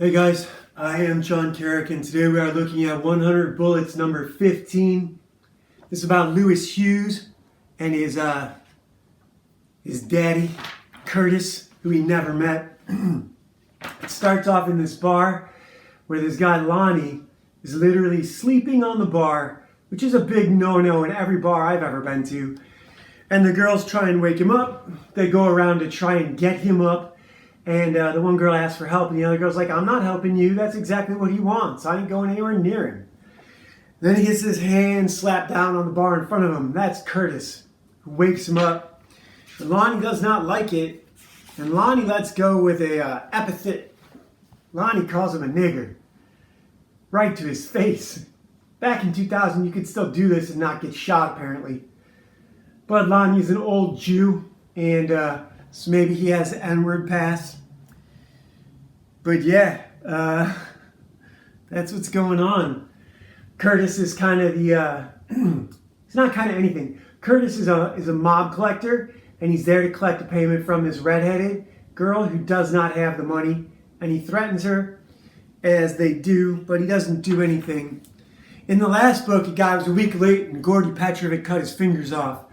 Hey guys, I am John Carrick, and today we are looking at 100 Bullets number 15. This is about Lewis Hughes and his daddy, Curtis, who he never met. It starts off in this bar where this guy Lonnie is literally sleeping on the bar, which is a big no-no in every bar I've ever been to. And the girls try and wake him up. They go around to try and get him up. And the one girl asks for help, and the other girl's like, I'm not helping you. That's exactly what he wants. I ain't going anywhere near him. Then he gets his hand slapped down on the bar in front of him. That's Curtis, who wakes him up. And Lonnie does not like it. And Lonnie lets go with a epithet. Lonnie calls him a nigger. Right to his face. Back in 2000, you could still do this and not get shot, apparently. But Lonnie's an old Jew, and so maybe he has the N-word pass. But yeah, that's what's going on. Curtis is kind of the, he's not kind of anything. Curtis is a mob collector, and he's there to collect a payment from this redheaded girl who does not have the money. And he threatens her, as they do, but he doesn't do anything. In the last book, a guy was a week late, and Gordy Petrovic cut his fingers off.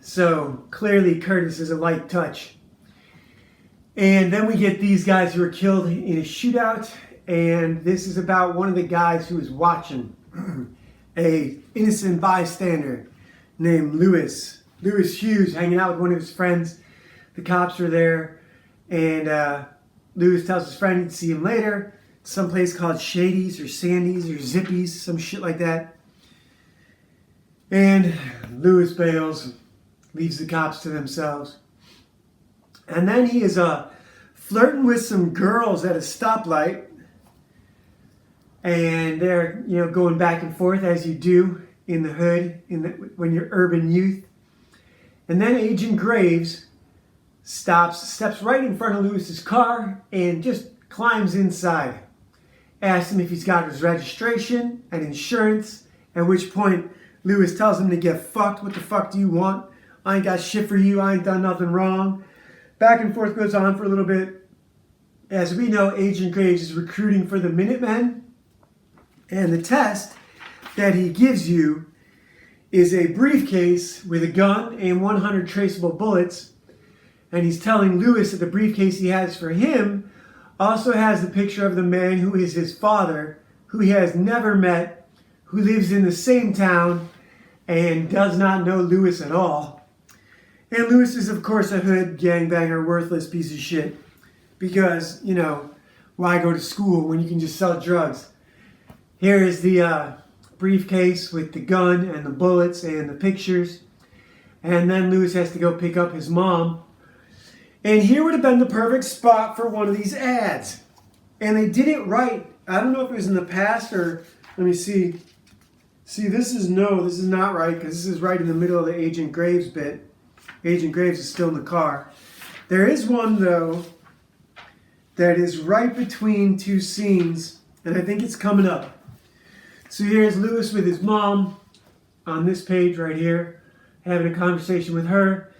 So clearly Curtis is a light touch. And then we get these guys who are killed in a shootout. And this is about one of the guys who is watching. A innocent bystander named Lewis Hughes, hanging out with one of his friends. The cops are there. And Lewis tells his friend he'd see him later. Someplace called Shady's or Sandy's or Zippy's, some shit like that. And Lewis bails. Leaves the cops to themselves. And then he is flirting with some girls at a stoplight. And they're, going back and forth as you do in the hood when you're urban youth. And then Agent Graves steps right in front of Lewis's car and just climbs inside. Asks him if he's got his registration and insurance, at which point Lewis tells him to get fucked. What the fuck do you want? I ain't got shit for you. I ain't done nothing wrong. Back and forth goes on for a little bit. As we know, Agent Graves is recruiting for the Minutemen. And the test that he gives you is a briefcase with a gun and 100 traceable bullets. And he's telling Lewis that the briefcase he has for him also has the picture of the man who is his father, who he has never met, who lives in the same town, and does not know Lewis at all. And Lewis is, of course, a hood gangbanger, worthless piece of shit. Because, why go to school when you can just sell drugs? Here is the briefcase with the gun and the bullets and the pictures. And then Lewis has to go pick up his mom. And here would have been the perfect spot for one of these ads. And they did it right. I don't know if it was in the past or, let me see. See, this is not right, because this is right in the middle of the Agent Graves bit. Agent Graves is still in the car. There is one, though, that is right between two scenes, and I think it's coming up. So here's Lewis with his mom on this page right here, having a conversation with her.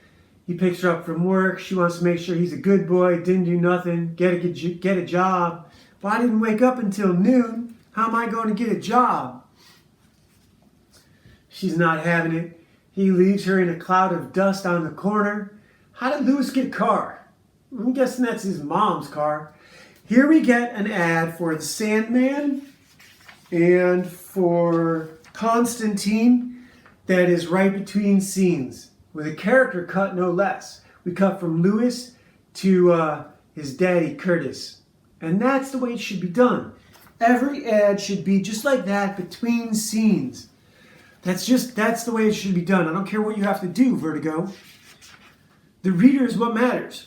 He picks her up from work. She wants to make sure he's a good boy, didn't do nothing, get a job. Well, I didn't wake up until noon. How am I going to get a job? She's not having it. He leaves her in a cloud of dust on the corner. How did Lewis get a car? I'm guessing that's his mom's car. Here we get an ad for the Sandman and for Constantine that is right between scenes with a character cut, no less. We cut from Lewis to his daddy, Curtis. And that's the way it should be done. Every ad should be just like that, between scenes. That's the way it should be done. I don't care what you have to do, Vertigo. The reader is what matters.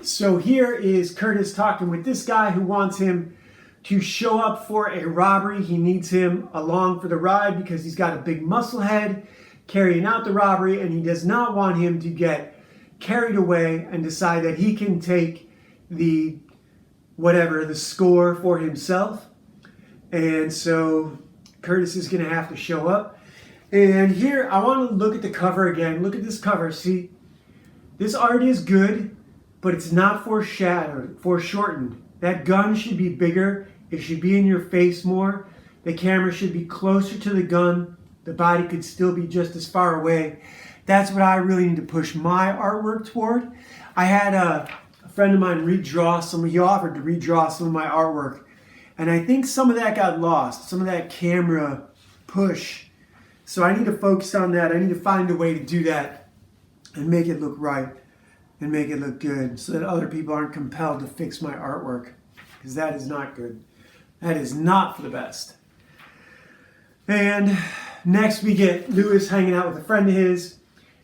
So here is Curtis talking with this guy who wants him to show up for a robbery. He needs him along for the ride because he's got a big muscle head carrying out the robbery, and he does not want him to get carried away and decide that he can take the score for himself. And so Curtis is going to have to show up. And here, I want to look at the cover again. Look at this cover. See, this art is good, but it's not foreshadowed, foreshortened. That gun should be bigger. It should be in your face more. The camera should be closer to the gun. The body could still be just as far away. That's what I really need to push my artwork toward. I had a friend of mine he offered to redraw some of my artwork. And I think some of that got lost, some of that camera push. So I need to focus on that. I need to find a way to do that and make it look right and make it look good so that other people aren't compelled to fix my artwork, because that is not good. That is not for the best. And next we get Lewis hanging out with a friend of his,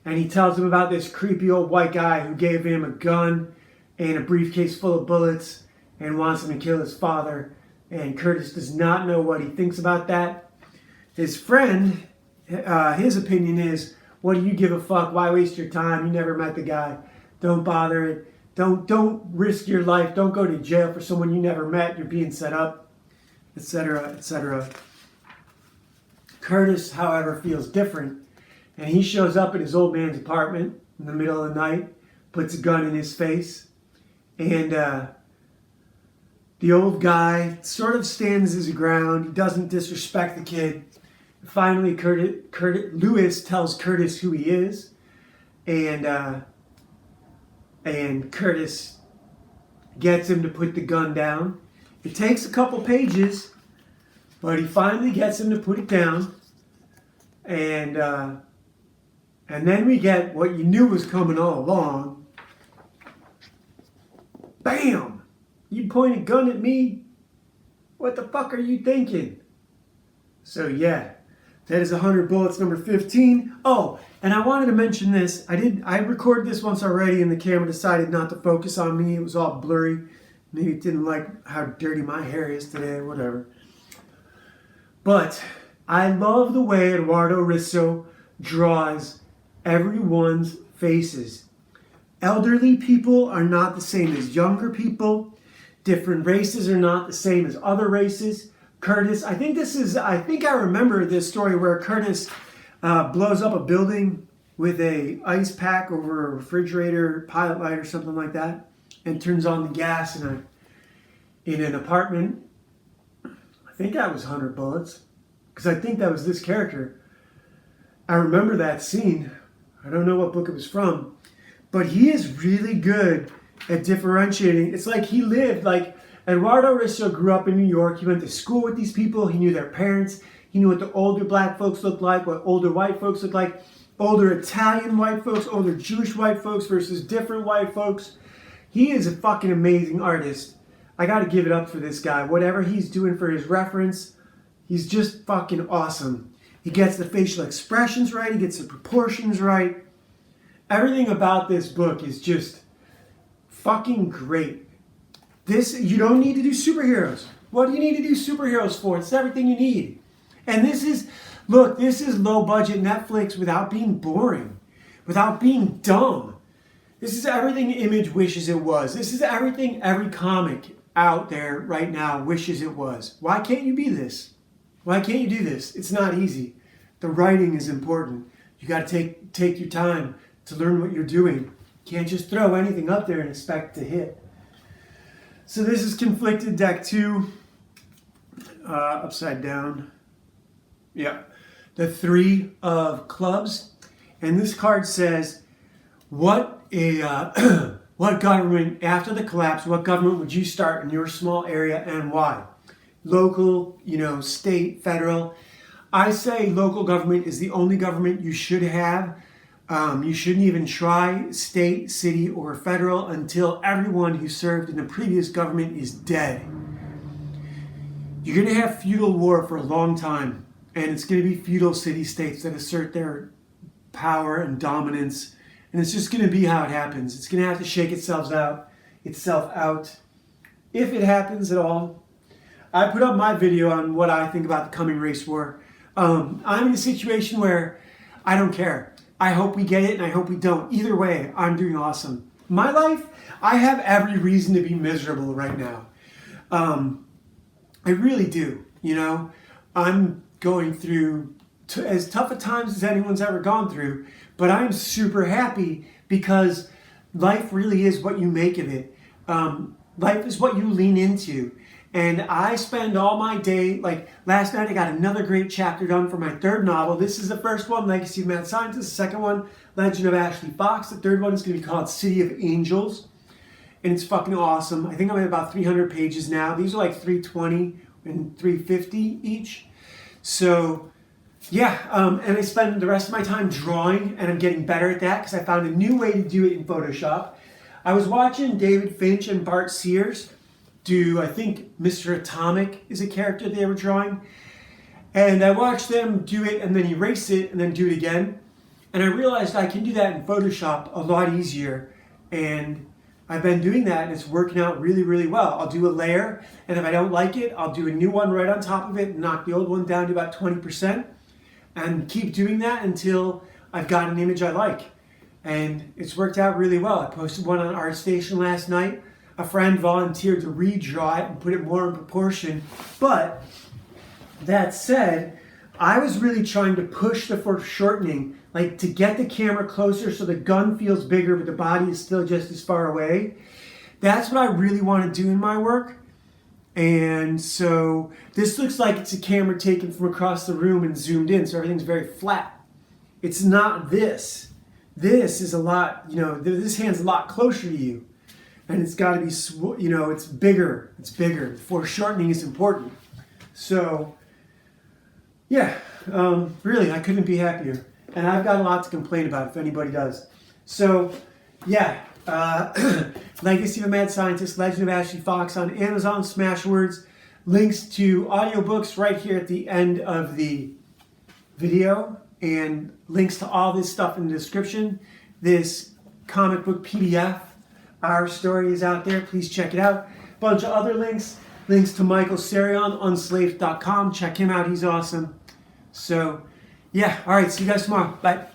and he tells him about this creepy old white guy who gave him a gun and a briefcase full of bullets and wants him to kill his father. And Curtis does not know what he thinks about that. His friend, his opinion is, what do you give a fuck? Why waste your time? You never met the guy. Don't bother it. Don't risk your life. Don't go to jail for someone you never met. You're being set up, etc., etc. Curtis, however, feels different. And he shows up at his old man's apartment in the middle of the night, puts a gun in his face, and the old guy sort of stands his ground. He doesn't disrespect the kid. Finally, Lewis tells Curtis who he is, and Curtis gets him to put the gun down. It takes a couple pages, but he finally gets him to put it down, and then we get what you knew was coming all along. Bam! You point a gun at me? What the fuck are you thinking? So yeah, that is 100 Bullets number 15. Oh, and I wanted to mention this. I recorded this once already and the camera decided not to focus on me. It was all blurry. Maybe it didn't like how dirty my hair is today or whatever. But I love the way Eduardo Risso draws everyone's faces. Elderly people are not the same as younger people. Different races are not the same as other races. Curtis, I think I remember this story where Curtis blows up a building with a ice pack over a refrigerator, pilot light or something like that, and turns on the gas in an apartment. I think that was 100 Bullets, because I think that was this character. I remember that scene. I don't know what book it was from, but he is really good at differentiating. It's like he lived, like Eduardo Risso grew up in New York. He went to school with these people. He knew their parents. He knew what the older black folks looked like, what older white folks looked like, older Italian white folks, older Jewish white folks versus different white folks. He is a fucking amazing artist. I got to give it up for this guy. Whatever he's doing for his reference, he's just fucking awesome. He gets the facial expressions right. He gets the proportions right. Everything about this book is just fucking great. You don't need to do superheroes. What do you need to do superheroes for? It's everything you need. And this is low budget Netflix without being boring, without being dumb. This is everything Image wishes it was. This is everything every comic out there right now wishes it was. Why can't you be this? Why can't you do this? It's not easy. The writing is important. You got to take your time to learn what you're doing. You can't just throw anything up there and expect to hit. So this is Conflicted Deck 2, upside down. Yeah, the 3 of clubs, and this card says, what government after the collapse? What government would you start in your small area and why? Local, state, federal. I say local government is the only government you should have. You shouldn't even try state, city, or federal until everyone who served in the previous government is dead. You're going to have feudal war for a long time, and it's going to be feudal city-states that assert their power and dominance, and it's just going to be how it happens. It's going to have to shake itself out, if it happens at all. I put up my video on what I think about the coming race war. I'm in a situation where I don't care. I hope we get it and I hope we don't. Either way, I'm doing awesome. My life, I have every reason to be miserable right now. I really do, I'm going through as tough a times as anyone's ever gone through, but I'm super happy because life really is what you make of it. life is what you lean into. And I spend all my day, like last night I got another great chapter done for my third novel. This is the first one, Legacy of Mad Scientist. The second one, Legend of Ashley Fox. The third one is going to be called City of Angels. And it's fucking awesome. I think I'm at about 300 pages now. These are like 320 and 350 each. So yeah, and I spend the rest of my time drawing, and I'm getting better at that because I found a new way to do it in Photoshop. I was watching David Finch and Bart Sears do, I think Mr. Atomic is a character they were drawing. And I watched them do it and then erase it and then do it again. And I realized I can do that in Photoshop a lot easier. And I've been doing that and it's working out really, really well. I'll do a layer, and if I don't like it, I'll do a new one right on top of it and knock the old one down to about 20%. And keep doing that until I've got an image I like. And it's worked out really well. I posted one on ArtStation last night. A friend volunteered to redraw it and put it more in proportion. But that said, I was really trying to push the foreshortening, like to get the camera closer so the gun feels bigger but the body is still just as far away. That's what I really want to do in my work. And so this looks like it's a camera taken from across the room and zoomed in, so everything's very flat. It's not this. This is a lot, this hand's a lot closer to you. And it's got to be, it's bigger. It's bigger. Foreshortening is important. So, yeah, really, I couldn't be happier. And I've got a lot to complain about if anybody does. So, yeah, Legacy of a Mad Scientist, Legend of Ashley Fox on Amazon, Smashwords. Links to audiobooks right here at the end of the video. And links to all this stuff in the description. This comic book PDF. Our story is out there. Please check it out. Bunch of other links. Links to Michael Serion, unslaved.com. Check him out. He's awesome. So, yeah. All right. See you guys tomorrow. Bye.